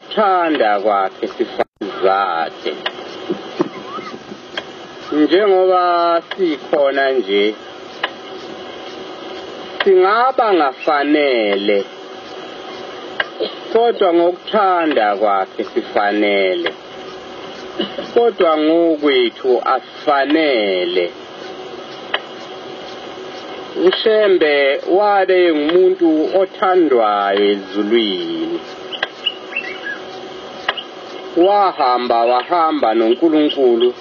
ngokuthanda kwakhe sifazake njengoba sikhona nje singaba ngafanele kodwa ngokuthanda kwakhe sifanele kodwa ngokwethu asifanele uShembe wabe ngumuntu othandwayo ezulwini wahamba noNkulunkulu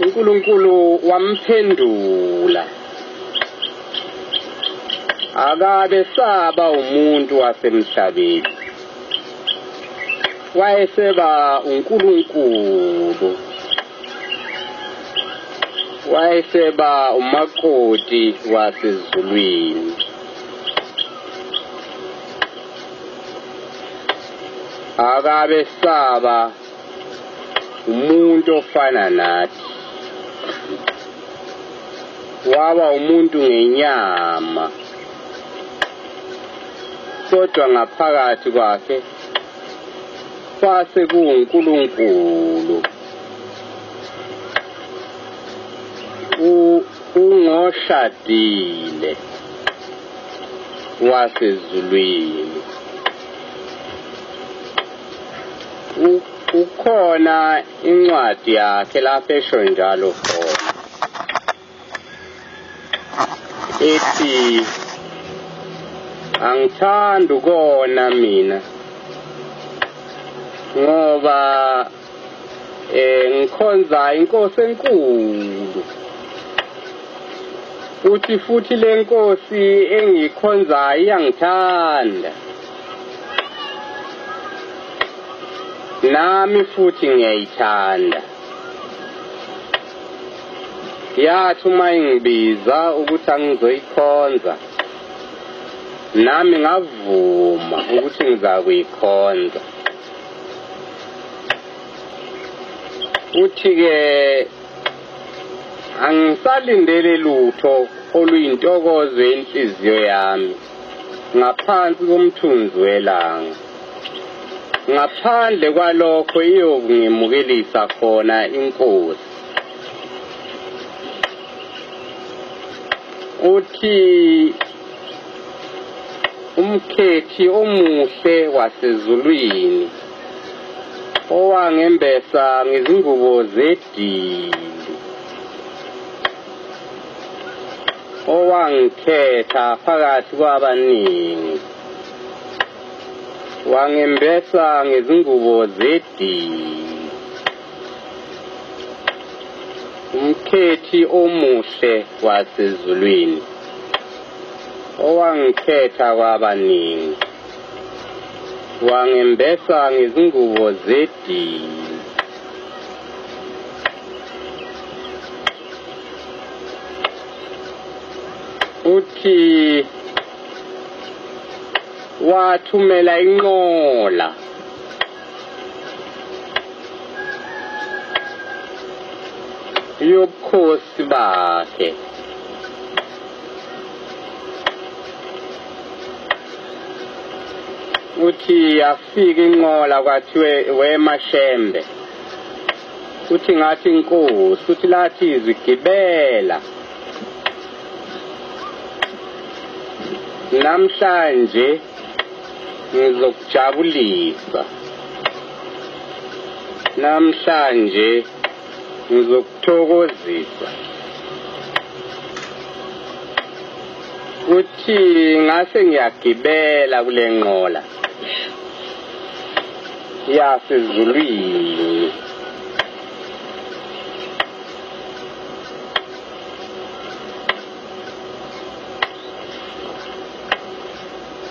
uNkulunkulu wamphendula akabe saba umuntu wasemhlabeni wayeseba uNkulunkulu wayeseba umakoti wasezulwini akabe saba umuntu ofana nathi waba umuntu ngenyama kodwa ngaphakathi kwakhe kwase kuNkulunkulu ungoshadile wasezulwini ukhona incwadi yakhe lapho esho njalo khona ethi angithanda ukona mina ngoba ngikhonza inkosi enkulu uthi futhi le nkosi engikhonza iyangithanda nami futhi ngiyayithanda yathi uma ingibiza ukuthi angizoyikhonza nami ngavuma ukuthi ngizakuyikhonza uthi-ke angisalindele lutho oluyintokozo yenhliziyo yami ngaphansi komthunzi welanga ngaphandle kwalokho iyokungimukelisa khona inkosi uthi umkhethi omuhle wasezulwini owangembesa ngezingubo zedili owangikhetha phakathi kwabaningi wangembesa ngezingubo zedili umkhethi omuhle wasezulwini owangikhetha kwabaningi wangembesa ngezingubo zedili uthi wathumela inqola yobukhosi bakhe uthi afika inqola kwathiwe weMashembe uthi ngathi inkosi uthi lathi izigibela namhlanje ngizokujabulisa namhlanje ngizokuthokozisa uthi ngase ngiyagibela kule nqola yasezulwini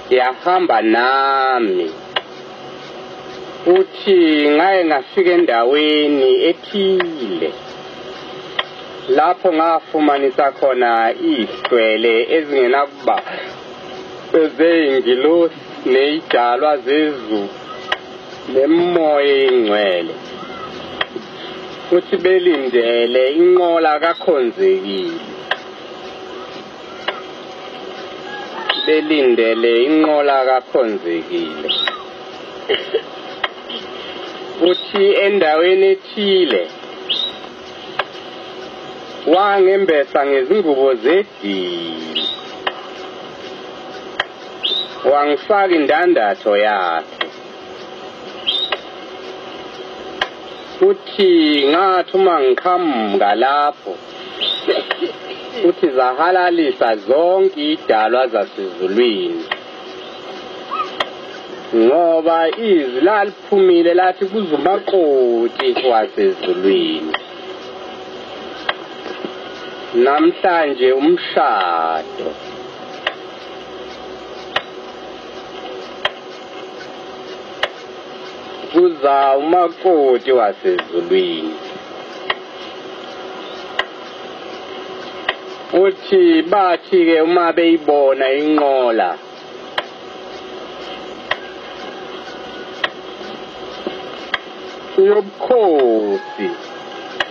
yahamba nami uthi ngaye ngafika endaweni ethile lapho ngafumanisa khona ihlwele ezingenakuba ezeyingilosi neyidalwa zezulu nemoya engcwele uthi belindele inqola kakhonzekile belindele inqola kakhonzekile uthi endaweni ethile wangembesa ngezingubo zedili wangifaka indandatho yakhe uthi ngathi uma ngiqhamuka lapho uthi zahalalisa zonke idalwa zasezulwini ngoba izwi laliphumile lathi kuzumakoti wasezulwini namhlanje umshado kuza umakoti wasezulwini uthi bathi ke uma beyibona inqola yobukhosi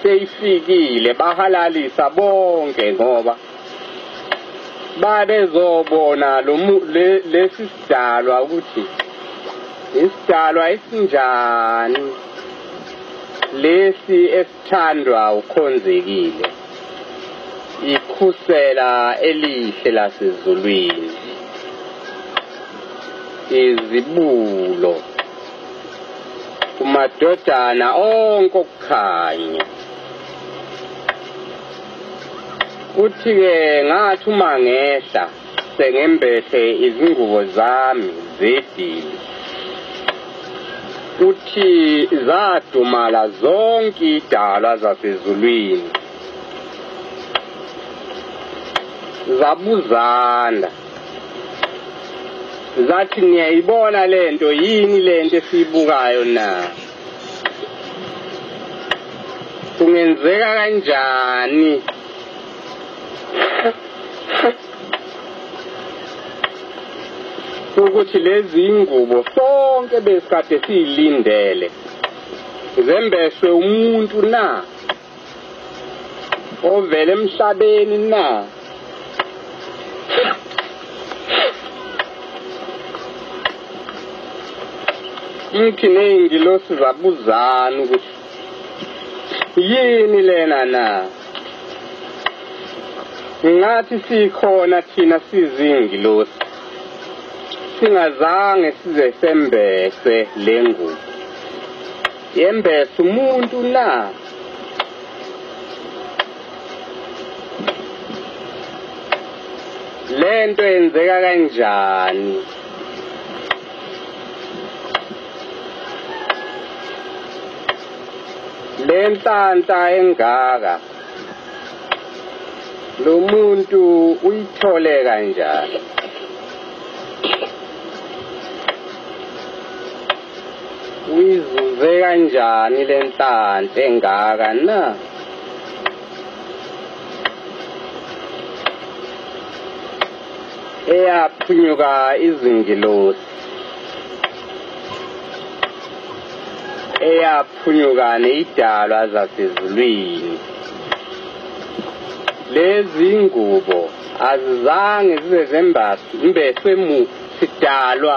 seyifikile bahalalisa bonke ngoba babezobona lesi sidalwa ukuthi isidalwa esinjani lesi esithandwa ukhonzekile ikhusela elihle lasezulwini izibulo kumadodana onke okukhanya uthi-ke ngathi uma ngehla sengembethe izingubo zami zedili uthi zadumala zonke idalwa zasezulwini zabuzana zathi niyayibona lento yini lento esiyibukayo na kungenzeka kanjani ukuthi lezi ingubo sonke besikade siyilindele zembeswe umuntu na ovele emhlabeni na mthi ney'ngilosi zabuzana ukuthi yini lena na ngathi sikhona thina sizingilosi singazange size sembese le ngubo yembese umuntu na lento yenzeka kanjani lenhlanhla engaka lo muntu uyithole kanjani uyizuze kanjani lenhlanhla engaka na eyaphunyuka izingilosi eyaphunyuka ney'dalwa zasezulwini lezi ngubo azizange zize zembeswe sidalwa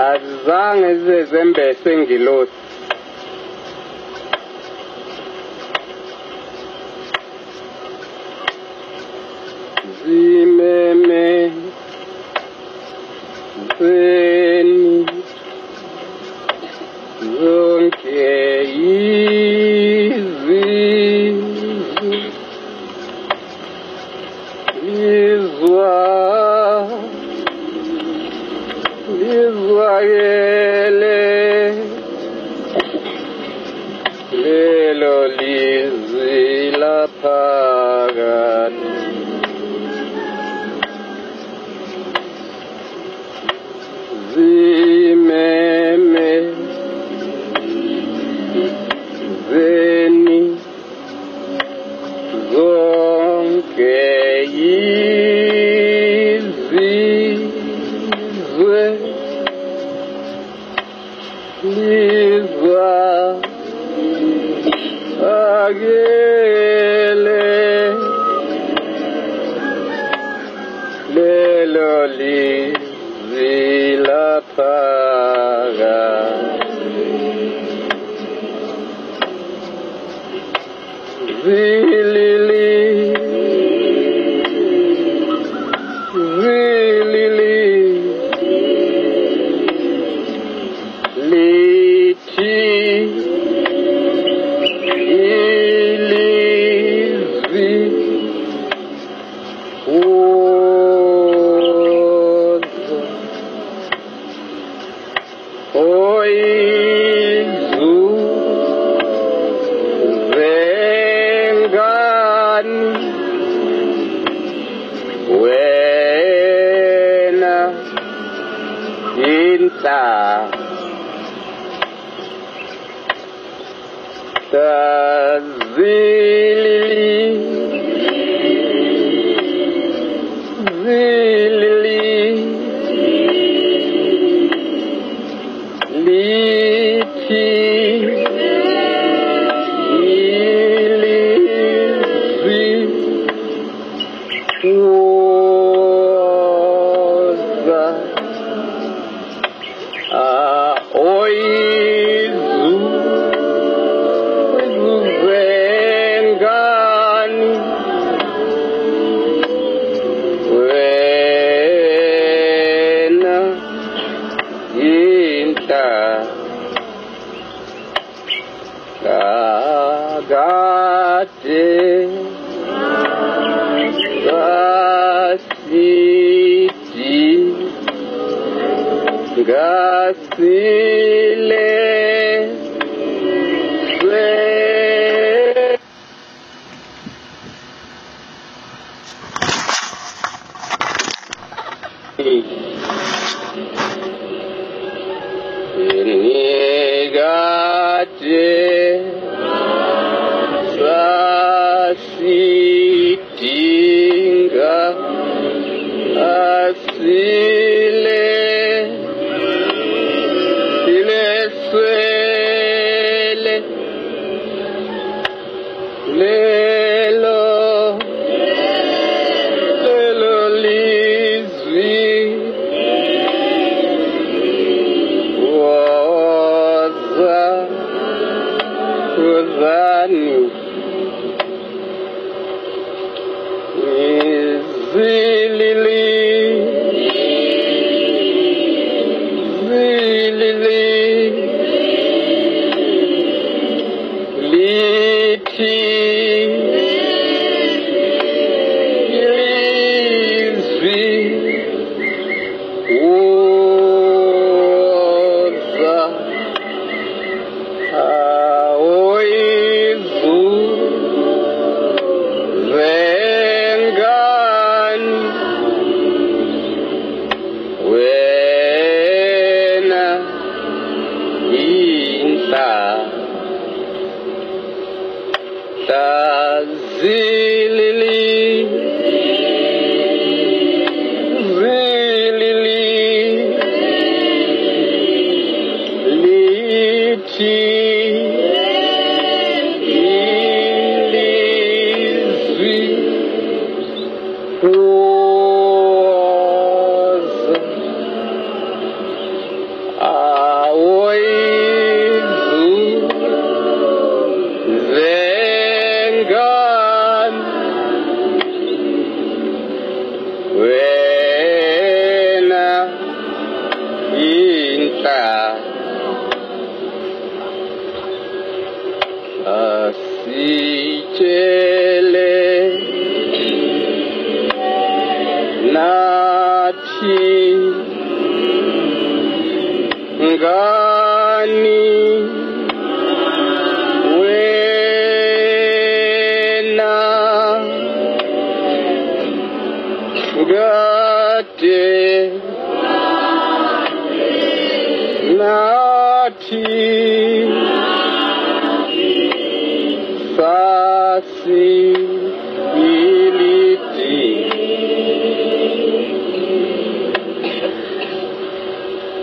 azizange zize zembeswe ngilosi zimeme zeni zonke lizwakele lelo lizwi laphakade zimeme zeni zonke izizwe lizwa akele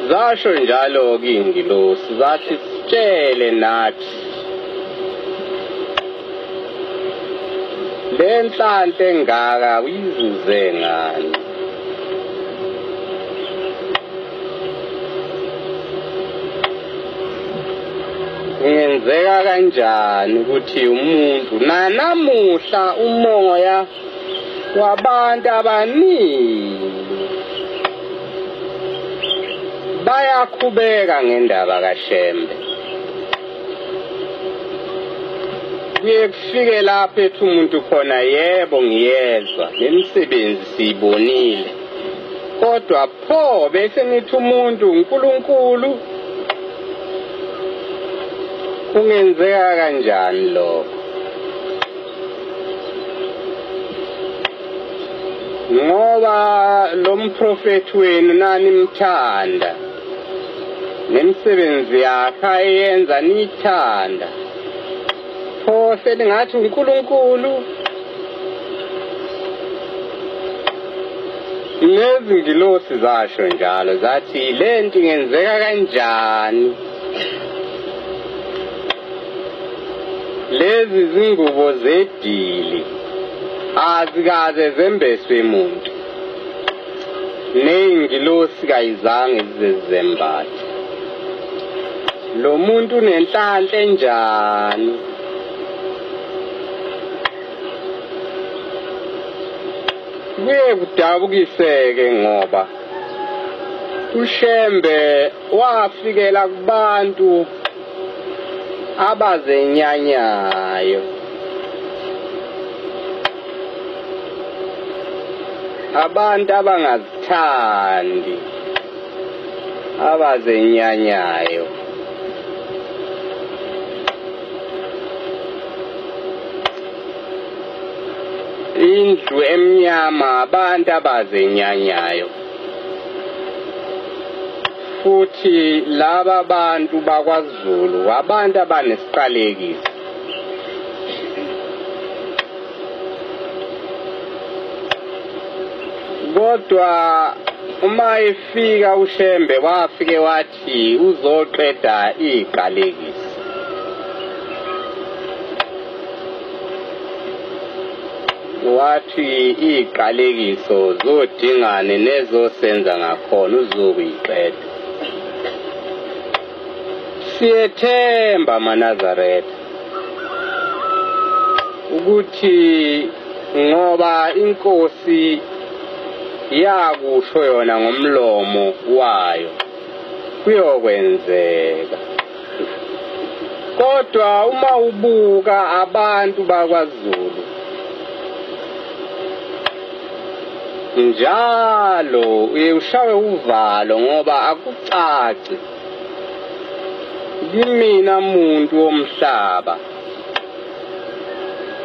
Zasho njalo ingilosi zathi sitshele nathi lenhlanhla engaka uyizuze ngani kungenzeka kanjani ukuthi umuntu nanamuhla umoya wabantu abaningi bayakhubeka ngendaba kaShembe. Kuye kufike lapho ethi umuntu khona yebo ngiyezwa nemisebenzi siyibonile, kodwa pho bese nithi umuntu uNkulunkulu. Kungenzeka kanjani lokho? Ngoba lo mprofeti wenu nani mthanda, nemisebenzi yakhe ayenza nithanda, pho seningathi uNkulunkulu. Nezingilosi zasho njalo zathi lento ingenzeka kanjani. Lezi zingubo zedili azikaze zembeswe umuntu, ney'ngilosi kayizange zizembathe. Lo muntu nenhlanhla enjani? Kuye kudabukiseke ngoba uShembe wafikela kubantu abazenyanyayo, abantu abangazithandi, abazenyanyayo. Indlu emnyama, abantu abazenyanyayo. Futhi laba bantu bakwaZulu abantu abanesiqalekiso. Kodwa uma efika uShembe wafike wathi uzoqeda iqalekiso. Wathi iqalekiso zodingane nezosenza ngakhona uzokuyiqeda. Siyethemba maNazaretha ukuthi ngoba Inkosi yakusho yona ngomlomo wayo kuyokwenzeka. Kodwa uma ubuka abantu bakwaZulu njalo ushawe uvalo ngoba akucaci. Kimina muntu womhlaba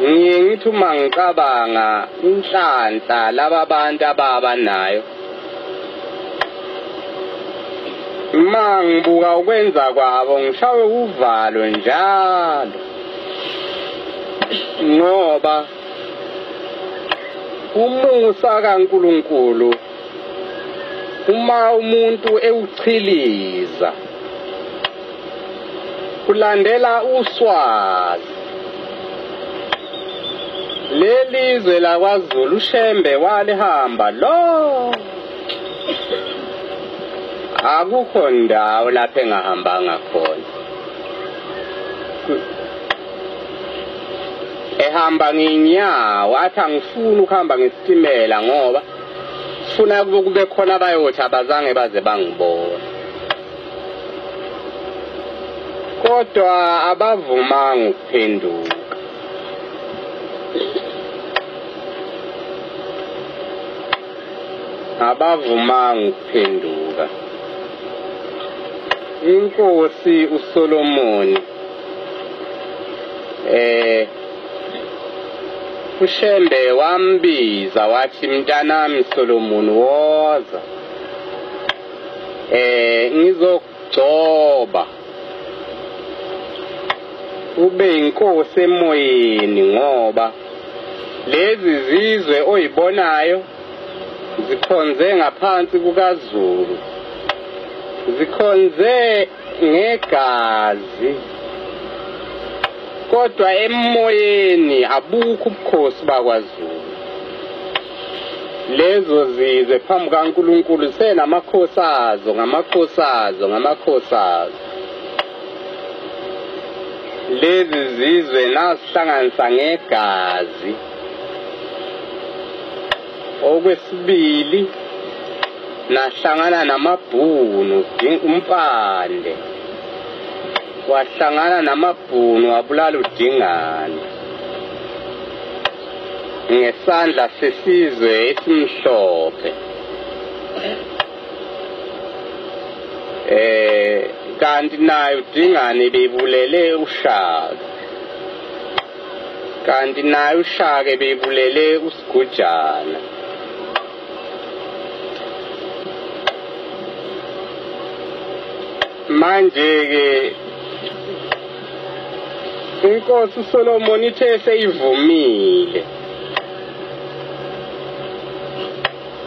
ngiye ngithi uma ngicabanga inhlanhla laba bantu ababa nayo, uma ngibuka ukwenza kwabo ngishawe uvalo njalo, ngoba umusa kaNkulunkulu uma umuntu ewuchiliza kulandela uswazi. Lelizwe lakwaZulu uShembe walihamba lo, akukho ndawo lapho engahambanga khona. Ehamba ngenyawo, athi angifuni ukuhamba ngesitimela ngoba funa kube khona abayothi abazange baze bangibona. Kodwa abavumanga ukuphenduka. Abavumanga ukuphenduka. Inkosi uSolomoni uShembe wambiza wathi mntanami Solomoni woza, ngizokugcoba ube inkosi emoyeni, ngoba lezi zizwe oyibonayo zikhonze ngaphansi kukaZulu, zikhonze ngegazi, kodwa emoyeni abukho ubukhosi bakwaZulu. Lezo zizwe phambi kaNkulunkulu senamakhosi azo, ngamakhosi azo, ngamakhosi azo. lezi zizwe nasihlanganisa ngegazi. Okwesibili nahlangana namabhunu umpande, wahlangana namabhunu wabulala uDingane ngesandla sesizwe esimhlophe. Kanti naye uDingane bebulele uShaka, kanti naye uShaka bebulele uSigujana. Manje ke Inkosi uSolomon ithe seyivumile,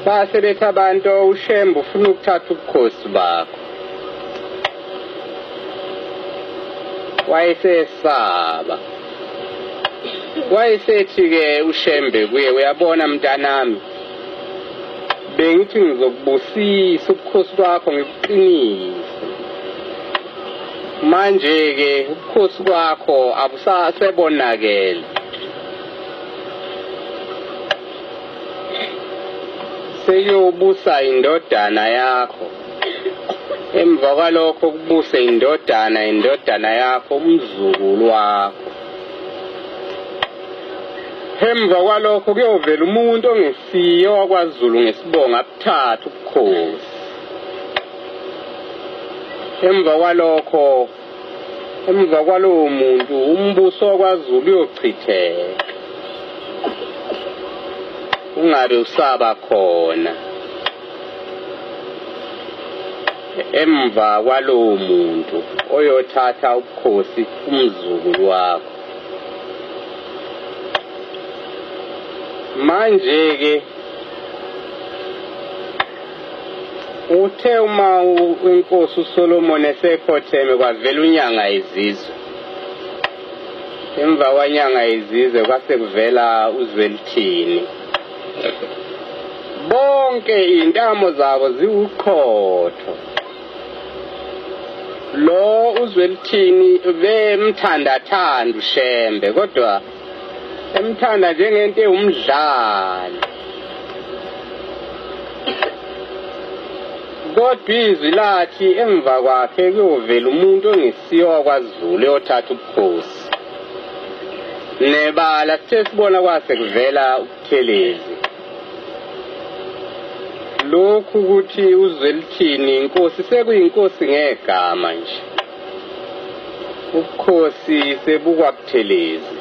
base bethi abantu uShembe ufuna ukuthatha ubukhosi bakho. Wayesesaba, wayesethi ke uShembe kuye, uyabona mntanami, bengithi ngizokubusisa ubukhosi bakho ngikuqinise. Manje ke ubukhosi bakho abusasebonakele, seyobusa indodana yakho. Emva kwalokho kubuse indodana yakho umzukulu wakho. Emva kwalokho kuyovela umuntu ongesiyo wakwaZulu ngesibongo abuthatha ubukhosi. Emva kwalowo muntu umbuso wakwaZulu uyochitheka, ungabe usaba khona. Emva kwalowo muntu oyothatha ubukhosi umzukulu wakho. Manje ke uthe uma Inkosi uSolomon esekhotheme kwavela unyanga izizwe. Emva kwanyanga izizwe kwase kuvela uZwelithini. Bonke intamo zabo ziwuqotho. Lo uZwelithini bemthandathanda uShembe, kodwa emthanda njengento eyumdlalo. Kodwa izwi lathi emva kwakhe kuyovela umuntu ongesiyo wakwaZulu eyothatha ubukhosi. Nebala sithe sibona kwase kuvela uButhelezi. Lokhu ukuthi uZwelithini inkosi sekuyinkosi ngegama nje, ubukhosi sebukwaButhelezi.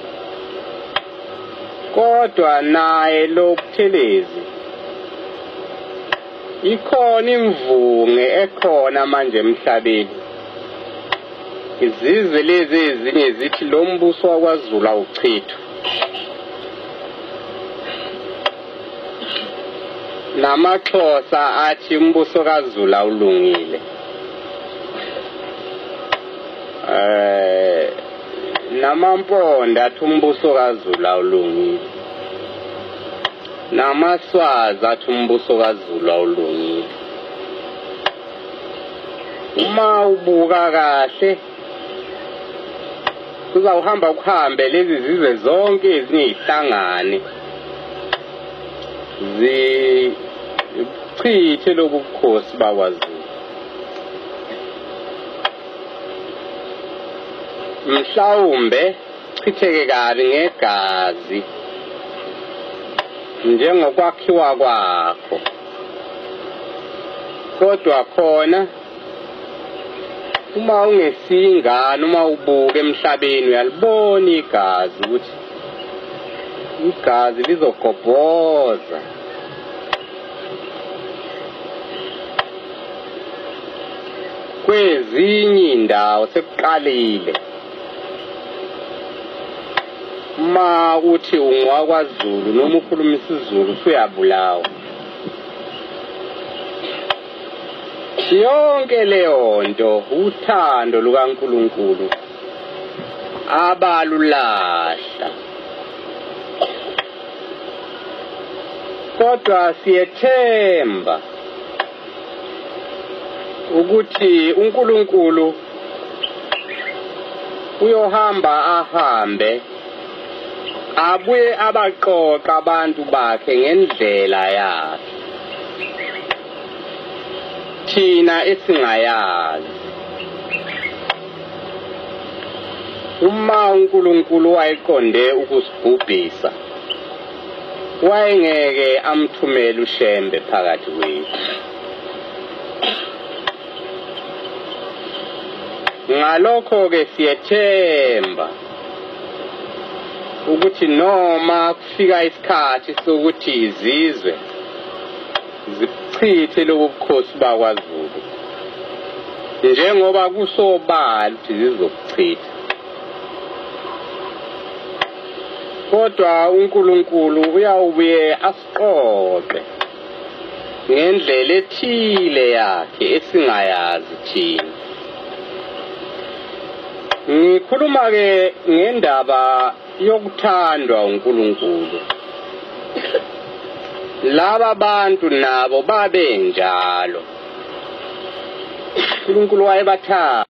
Kodwa naye lo Buthelezi ikhona imvunge ekhona manje emhlabeni. Izizwe lezi ezinye zithi lo mbuso wakwaZulu awuchithwa, namaXhosa athi umbuso kaZulu awulungile. Namamponda athi umbuso kaZulu awulungile, namaswazi athi umbuso kaZulu awulungile. Uma ubuka kahle kuzawuhamba kuhambe lezi zizwe zonke ezinye ihlangane zichithe lobu bukhosi bakwaZulu. Mhlawumbe chitheke kabi ngegazi njengokwakhiwa kwakho, kodwa khona uma ungesingane, uma ubuke emhlabeni uyalibona igazi ukuthi igazi lizogobhoza. Kwezinye indawo sekuqalile. Ma uthi ungwakwaZulu noma ukhuluma isiZulu usuyabulawa. Yonke leyo nto uthando lukaNkulunkulu abalulahla. Kodwa siyethemba ukuthi uNkulunkulu uyohamba ahambe abuye abaqoqa abantu bakhe ngendlela yakhe thina esingayazi. Uma uNkulunkulu wayeqonde ukusibhubhisa wayengeke amthumele uShembe phakathi kwethu. Ngalokho ke siyethemba ukuthi noma kufika isikhathi sokuthi izizwe zichithe lobu bukhosi bakwaZulu njengoba kusobala ukuthi zizokuchitha, kodwa uNkulunkulu uyawubuye asiqoqe ngendlela ethile yakhe esingayazi thina. Ngikhuluma ke ngendaba yokuthandwa uNkulunkulu. Laba bantu nabo babe njalo. uNkulunkulu wayebathanda.